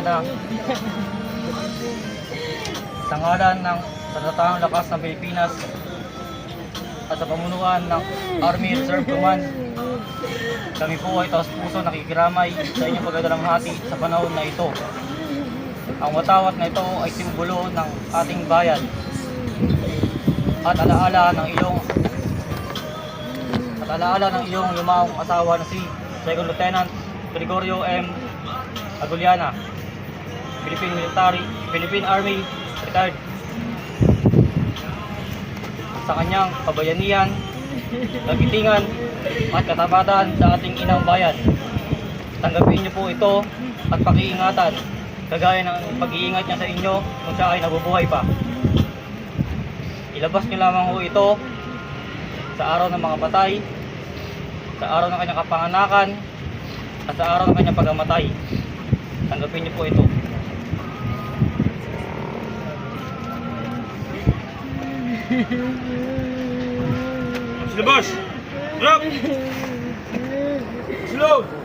Juliana sa ngalan ng Sandatahang Lakas ng Pilipinas at sa pamunuan ng Army Reserve Command, kami po ay taos-puso nakikiramay sa inyong pagdadalamhati sa panahon na ito. Ang watawat na ito ay simbolo ng ating bayan at alaala ng iyong lumaong asawa na si Second Lieutenant Gregorio M. Aguliana, Philippine Army, retired. Sa kanyang kabayanihan, kagitingan at katapatan sa ating inang bayan. Tanggapin niyo po ito at pakiingatan, kagaya ng pag-iingat niya sa inyo kung siya ay nabubuhay pa. Ilabas niyo lamang ho ito sa araw ng mga patay, sa araw ng kanyang kapanganakan, at sa araw ng kanyang pagkamatay. Tanggapin niyo po ito. Labas! Drop! Slow!